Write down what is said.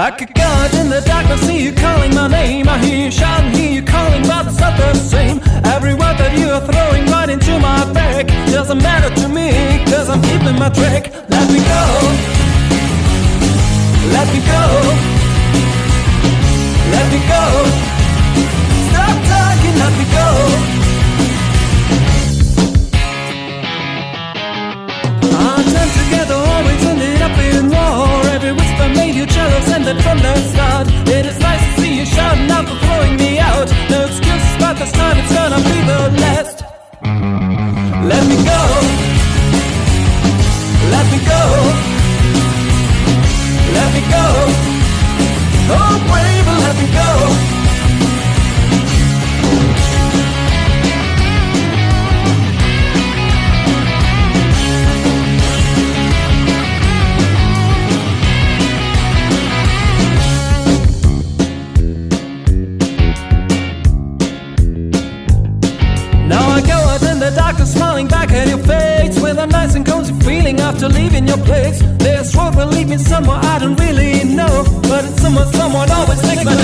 I could go out in the dark, I see you calling my name. I hear you shouting, hear you calling, but it's not the same. Every word that you are throwing right into my back doesn't matter to me, cause I'm keeping my track. Let me go, let me go, let me go. Stop talking, let me go. Our time together always ended up in war. Every whisper made you jealous, and that from the start. It is nice to see you shouting out for throwing me out. No excuses, but this time it's gonna be the last. Let me go, let me go, let me go. Oh, baby, let me go. Darkness smiling back at your face with a nice and cozy feeling after leaving your place. This road will lead me somewhere I don't really know, but it's somewhere someone always takes my